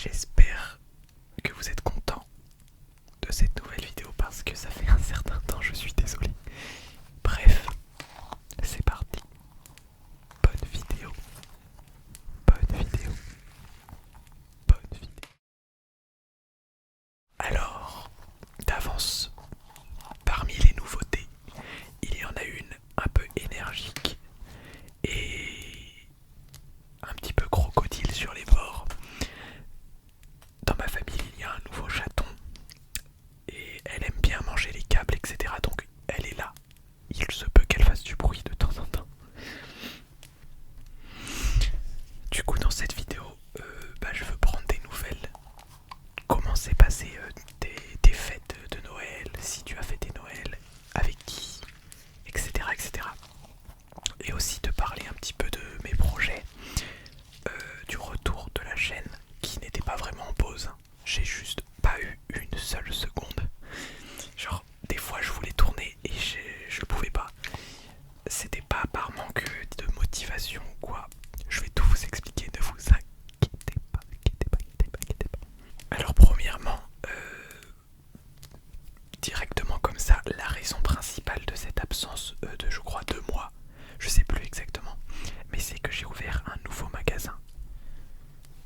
J'espère que vous êtes contents de cette nouvelle vidéo parce que ça fait un certain temps, je suis désolé. Bref, c'est parti. Bonne vidéo. Bonne vidéo. Bonne vidéo. Alors, d'avance, parmi les nouveautés, il y en a une un peu énergique et un petit peu crocodile sur les bords. Dans ma famille, il y a un nouveau chaton et elle aime bien manger les câbles, etc. Donc elle est là. Il se peut qu'elle fasse du bruit de temps en temps. Du coup, dans cette vidéo, je veux prendre des nouvelles. Comment s'est passé tes fêtes de Noël, si tu as fêté Noël, avec qui, etc. etc. Et aussi te parler un petit peu de mes projets, du retour de la chaîne qui n'était pas vraiment en pause. J'ai juste pas eu une seule seconde. Genre, des fois je voulais tourner et je pouvais pas. C'était pas par manque de motivation ou quoi. Je vais tout vous expliquer, ne vous inquiétez pas, inquiétez pas. Alors premièrement, directement comme ça, la raison principale de cette absence de je crois 2 mois, je sais plus exactement, mais c'est que j'ai ouvert un nouveau magasin.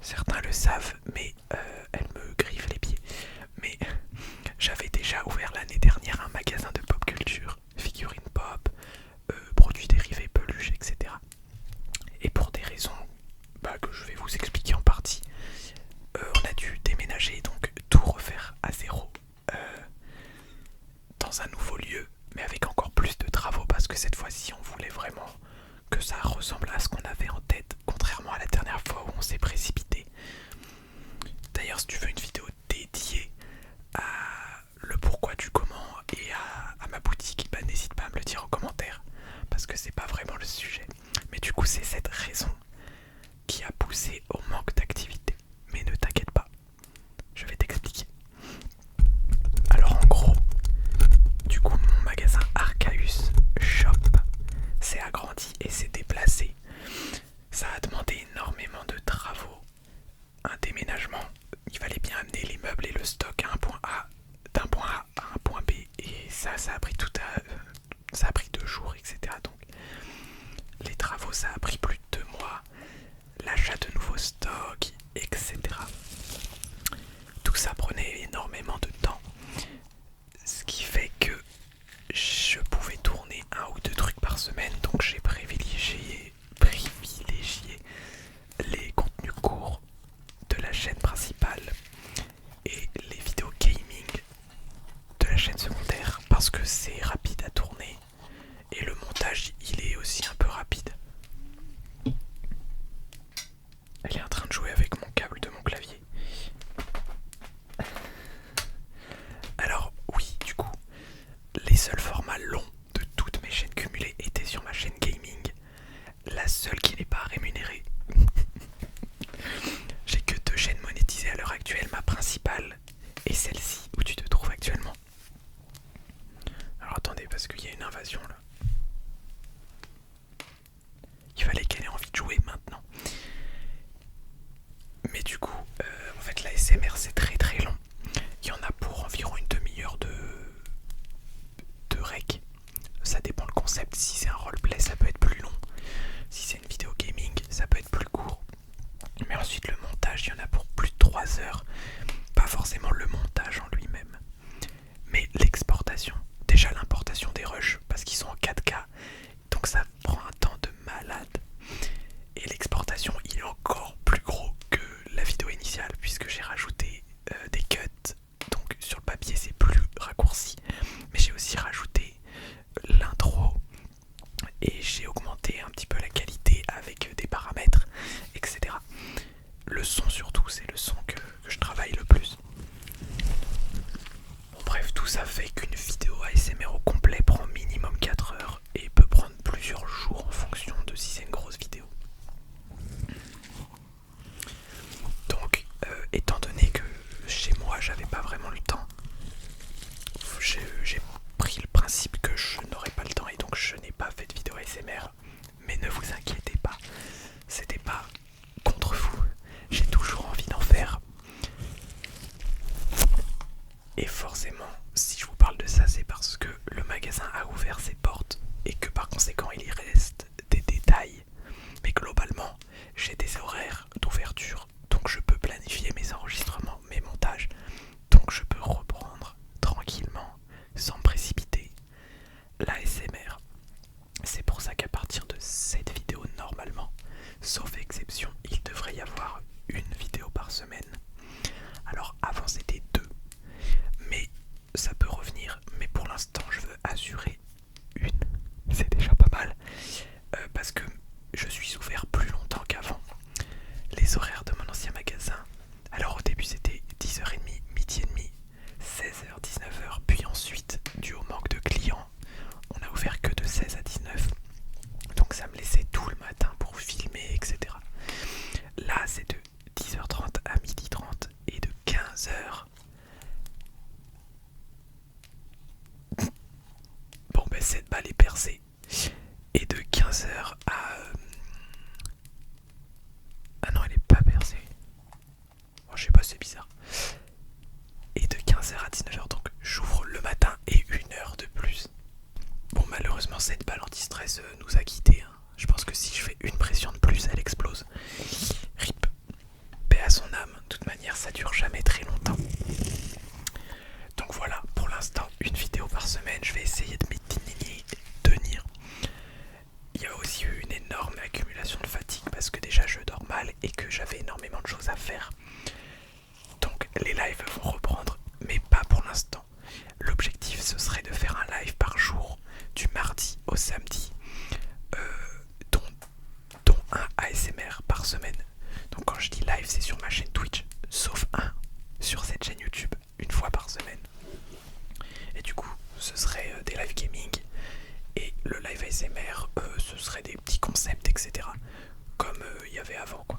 Certains le savent, mais elle me griffe les pieds. Mais j'avais déjà ouvert l'année dernière un magasin de pop culture, figurines pop, produits dérivés, peluches, etc. Et pour des raisons que je vais vous expliquer en partie, on a dû déménager, donc tout refaire à zéro dans un nouveau lieu, mais avec encore plus de travaux parce que cette fois-ci on voulait vraiment que ça ressemble à ce qu'on avait en tête, contrairement à la dernière fois où on s'est précipité. D'ailleurs, si tu veux une vidéo dédiée à le pourquoi du comment et à ma boutique, n'hésite pas à me le dire en commentaire parce que c'est pas vraiment le sujet. Mais du coup, c'est cette raison qui a poussé au manque d'activité. Mais ne t'inquiète pas, je vais t'expliquer. Alors en gros, du coup mon magasin Arcaeus Shop s'est agrandi et s'est déplacé. Ça a demandé énormément de travaux, un déménagement. Il fallait bien amener les meubles et le stock à un point A, d'un point A à un point B, et ça a pris ça a pris 2 jours, etc. Donc les travaux, ça a pris plus de 2 mois, l'achat de nouveaux stocks, etc. Tout ça prenait énormément de temps, ce qui fait que je pouvais tourner 1 ou 2 trucs par semaine, donc j'ai privilégié les contenus courts de la chaîne principale et les vidéos gaming de la chaîne secondaire parce que c'est rapide à tourner et le montage il est aussi un peu rapide. Elle est en train de jouer avec mon câble de mon clavier. Alors oui, du coup, les seuls formats longs de toutes mes chaînes cumulées étaient sur ma chaîne gaming, la seule qui n'est pas rémunérée. J'ai que 2 chaînes monétisées à l'heure actuelle, ma principale et celle-ci où tu te trouves actuellement. Alors attendez, parce qu'il y a une invasion là. Il fallait qu'elle ait envie de jouer maintenant. Mais du coup, en fait l'ASMR c'est très très long. Il y en a pour environ une demi-heure de rec. Ça dépend le concept. Si c'est un roleplay, ça peut être plus long. Si c'est une vidéo gaming, ça peut être plus court. Mais ensuite le montage, il y en a pour plus de 3 heures. Pas forcément le montage en lui-même, mais l'exportation. Déjà l'importation des rushs, parce qu'ils sont en 4K, donc ça prend un temps de malade. Et l'exportation, il est encore plus gros que la vidéo initiale, puisque j'ai rajouté des cuts. Donc sur le papier c'est plus raccourci, mais j'ai aussi rajouté l'intro et j'ai augmenté un petit peu la qualité avec des paramètres, etc. Le son surtout, c'est le son que je travaille le plus. Bon, bref, tout ça fait qu'une vidéo ASMR au complet prend minimum 4 heures et peut prendre plusieurs jours en fonction de si c'est une grosse vidéo. Donc, étant donné que chez moi j'avais pas vraiment le temps, j'ai pris le principe que je n'aurais pas le temps et donc je n'ai pas fait de vidéo ASMR. Mais ne vous inquiétez pas, c'était pas contre vous, j'ai toujours envie d'en faire et que j'avais énormément de choses à faire. Donc les lives vont reprendre, mais pas pour l'instant. L'objectif ce serait de faire un live par jour, du mardi au samedi, dont, dont un ASMR par semaine. Donc quand je dis live, c'est sur ma chaîne Twitch, sauf un sur cette chaîne YouTube, une fois par semaine. Et du coup, ce serait des live gaming, et le live ASMR, ce serait des petits concepts, etc. Comme il y avait avant, quoi.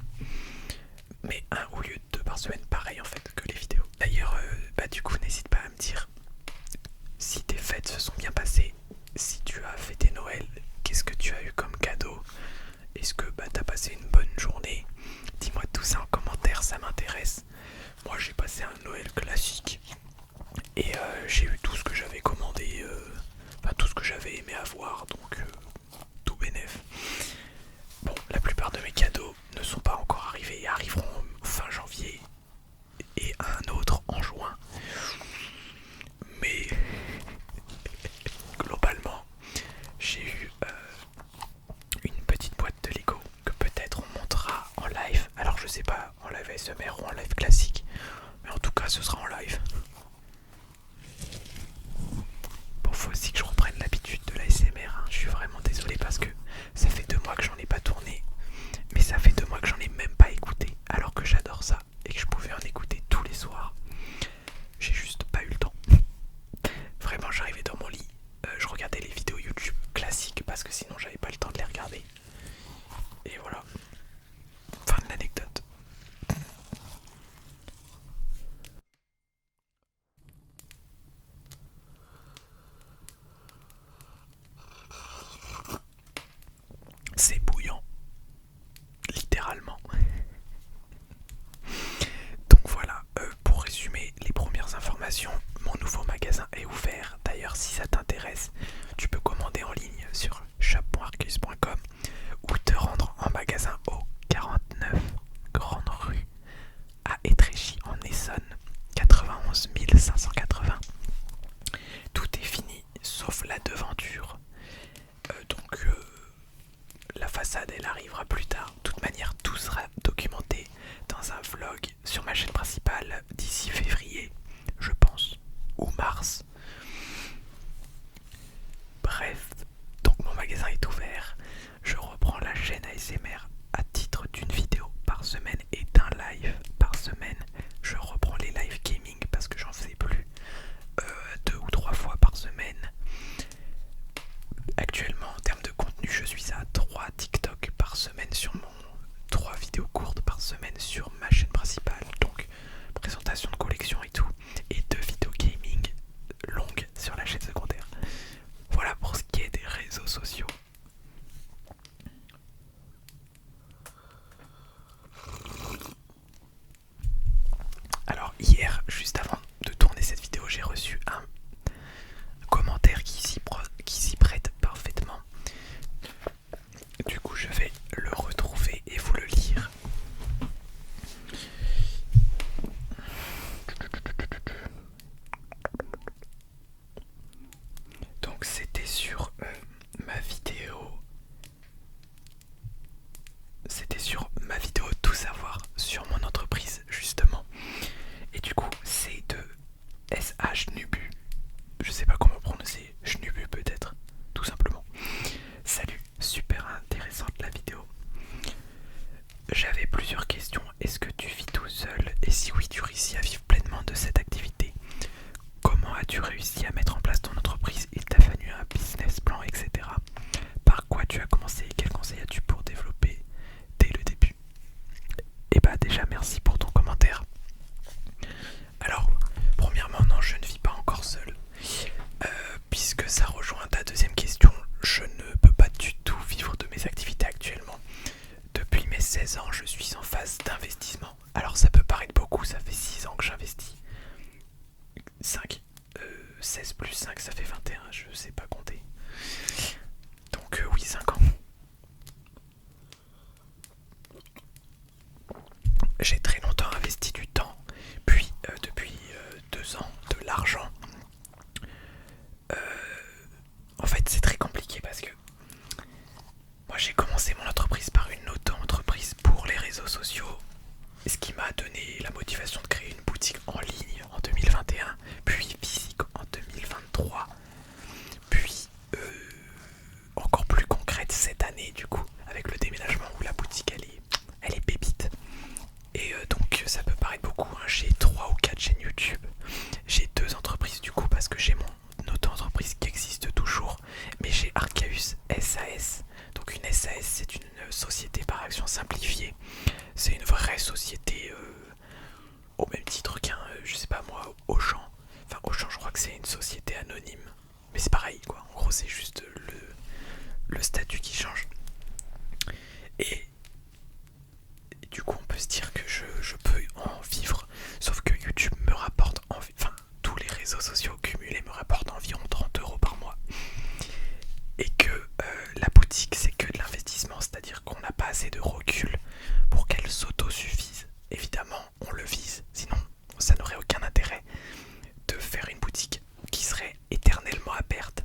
Mais un au lieu de deux par semaine, pareil en fait que les vidéos. D'ailleurs, du coup, n'hésite pas à me dire si tes fêtes se sont bien passées, si tu as fêté Noël, qu'est-ce que tu as eu comme cadeau, est-ce que t'as passé une bonne journée. Dis-moi tout ça en commentaire, ça m'intéresse. Moi j'ai passé un Noël classique et j'ai eu tout ce que j'avais commandé, tout ce que j'avais aimé avoir, donc tout bénef. Bon, la plupart de mes cadeaux ne sont pas encore arrivés et arriveront fin janvier et un autre en juin. Mais globalement, j'ai eu une petite boîte de Lego que peut-être on montera en live. Alors je sais pas en live ASMR ou en live classique, mais en tout cas ce sera en live. Bon, faut aussi que je reprenne l'habitude de l'ASMR, hein. Je suis vraiment désolé parce que ça fait 2 mois que j'en ai pas tourné, mais ça fait 2 mois que j'en ai même pas écouté, alors que j'adore ça et que je pouvais en écouter tous les soirs. J'ai juste pas eu le temps. Vraiment, j'arrivais dans mon lit, je regardais les vidéos YouTube classiques parce que sinon j'avais pas le temps de les regarder. Et voilà, fin de l'anecdote. C'est bouillant, littéralement. Donc voilà, pour résumer les premières informations, mon nouveau magasin est ouvert. D'ailleurs, si ça t'intéresse, tu peux commander en ligne sur shop.arcus.com ou te rendre en magasin au 49 Grande Rue à Étréchy en Essonne, 91 580. Tout est fini sauf la devanture. Donc la façade elle arrivera plus tard. De toute manière, tout sera documenté dans un vlog sur ma chaîne principale d'ici février, je pense, ou mars. Bref, donc mon magasin est ouvert. Je reprends la chaîne ASMR à titre d'une vidéo par semaine et d'un live par semaine. Je reprends les live gaming parce que j'en faisais plus, 2 ou 3 fois par semaine. Actuellement, en termes de contenu, je suis à 3 TikTok par semaine sur mon 3 vidéos courtes par semaine sur ma chaîne principale, donc présentation de collection et tout, et 2 vidéos gaming longues sur la chaîne secondaire. Voilà pour ce qui est des réseaux sociaux. Alors hier, juste avant de tourner cette vidéo, j'ai reçu un commentaire qui s'y prête parfaitement. Du coup, je vais le retrouver et vous le lire. Donc c'était sur ma vidéo. C'était sur ma vidéo Tout savoir sur mon entreprise justement. Et du coup, c'est de SH Nubu. Je sais pas comment prononcer, Schnubu peut-être, tout simplement. Salut, super intéressante la vidéo. J'avais plusieurs questions. Est-ce que tu vis tout seul? Et si oui, tu réussis à vivre pleinement de cette activité? Comment as-tu réussi à mettre en place ton entreprise? Il t'a fallu un business plan, etc. Par quoi tu as commencé et quels conseils as-tu pour développer dès le début? Et bah déjà merci pour ton commentaire. Alors, premièrement, non, je ne vis pas encore seul. Puisque ça rejoint ta deuxième question, je ne peux pas du tout vivre de mes activités actuellement. Depuis mes 16 ans, je suis en phase d'investissement. Alors ça peut paraître beaucoup, ça fait 6 ans que j'investis. 16 plus 5, ça fait 21, je sais pas compter. Donc oui, 5 ans. J'ai très longtemps investi du temps, puis depuis 2 ans, de l'argent. En fait, c'est très compliqué parce que moi j'ai commencé mon entreprise par une auto-entreprise pour les réseaux sociaux. C'est une vraie société au même titre qu'un, je sais pas moi, Auchan. Enfin, Auchan, je crois que c'est une société anonyme. Mais c'est pareil, quoi. En gros, c'est juste le statut qui change. Et du coup, on peut se dire que je peux en vivre. Sauf que YouTube me rapporte, enfin, tous les réseaux sociaux cumulés me rapportent environ 30 € par mois. Et que la boutique, c'est que de l'investissement. C'est-à-dire qu'on n'a pas assez de recul pour qu'elle s'auto-suffise. Évidemment, on le vise. Sinon, ça n'aurait aucun intérêt de faire une boutique qui serait éternellement à perte.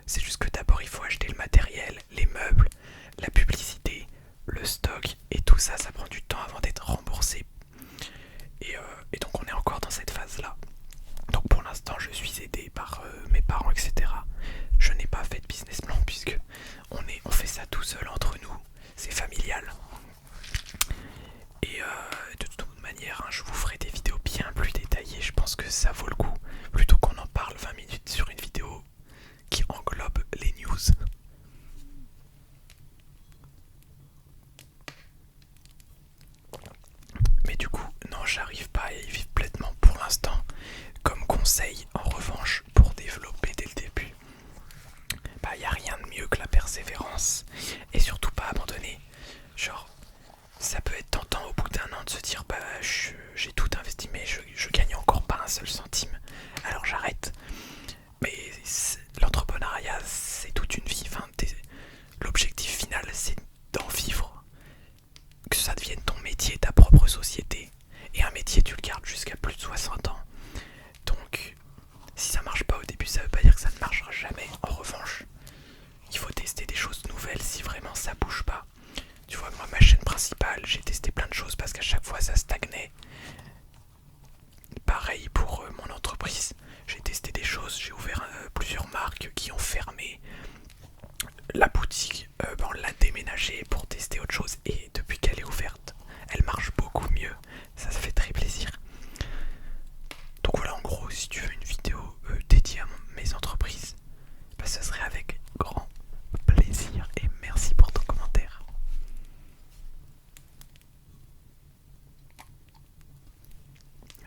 C'est juste que d'abord il faut acheter le matériel, les meubles, la publicité, le stock et tout ça, ça prend du temps avant d'être remboursé. Et donc on est encore dans cette phase là. Donc pour l'instant je suis aidé par mes parents, etc. Je n'ai pas fait de business plan puisque on fait ça tout seul entre nous, c'est familial. Et de toute manière, hein, je vous ferai des vidéos bien plus détaillées, je pense que ça vaut le coup, plutôt qu'on en parle 20 minutes sur une vidéo qui englobe les news. Mais du coup, non, j'arrive pas à y vivre pleinement pour l'instant. Comme conseil, en revanche, pour développer dès le début, bah y a rien de mieux que la persévérance et surtout pas abandonner. Genre, ça peut être tentant au bout d'un an de se dire bah j'ai tout investi mais je gagne encore pas un seul centime, alors j'arrête. Mais l'entrepreneuriat c'est toute une vie, enfin, l'objectif final c'est d'en vivre, que ça devienne ton métier, ta propre société. Et un métier tu le gardes jusqu'à plus de 60 ans. Donc si ça marche pas au début ça veut pas dire que ça ne marchera jamais. En revanche, il faut tester des choses nouvelles si vraiment ça bouge pas. Tu vois, moi ma chaîne principale, j'ai testé plein de choses parce qu'à chaque fois ça stagnait. Pareil pour mon entreprise, j'ai testé des choses, j'ai ouvert plusieurs marques qui ont fermé. La boutique, on l'a déménagée pour tester autre chose et depuis qu'elle est ouverte, elle marche beaucoup mieux. Ça fait très plaisir. Donc voilà, en gros, si tu veux une vidéo dédiée à mes entreprises, bah, ce serait avec grand plaisir et merci pour ton commentaire.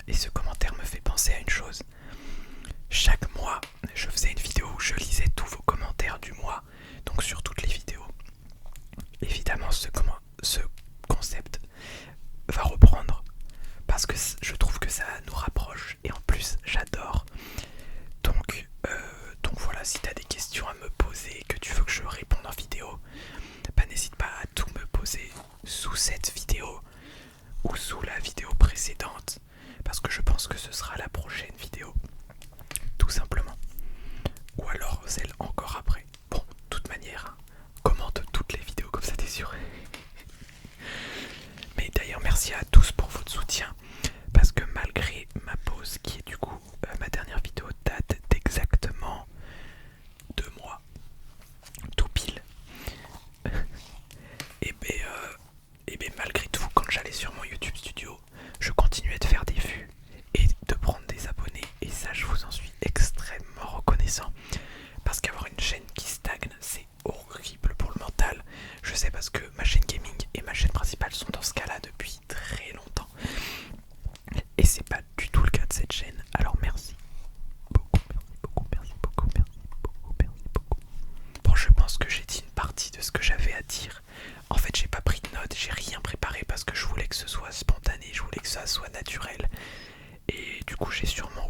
Et ce commentaire me fait penser à une chose. Chaque mois, je faisais une vidéo où je lisais tous vos commentaires du mois, donc sur toutes les vidéos. Évidemment, ce concept va reprendre parce que je trouve que ça nous rapproche et en plus j'adore. Donc voilà, si tu as des questions à me poser et que tu veux que je réponde en vidéo, bah n'hésite pas à tout me poser sous cette vidéo ou sous la vidéo précédente parce que je pense que ce sera la prochaine vidéo, tout simplement. Ou alors celle encore après. Bon, de toute manière, hein, commente toutes les vidéos comme ça t'es sûr. Mais d'ailleurs merci à tous pour votre soutien parce que malgré ma pause qui est du coup ma dernière vidéo date d'exactement 2 mois, tout pile. Et ben malgré tout, quand j'allais sur mon YouTube Studio, je continuais de faire des vues et de prendre des abonnés et ça je vous en suis extrêmement reconnaissant parce qu'avoir une chaîne qui stagne c'est horrible pour le mental. Je sais parce que ma chaîne gaming et ma chaîne principale sont dans ce cas là depuis très longtemps et c'est pas du tout le cas de cette chaîne, alors merci beaucoup, merci beaucoup. Bon, je pense que j'ai dit une partie de ce que j'avais à dire. En fait j'ai pas pris de notes, j'ai rien préparé parce que je voulais que ce soit spontané, je voulais que ça soit naturel. Et du coup j'ai sûrement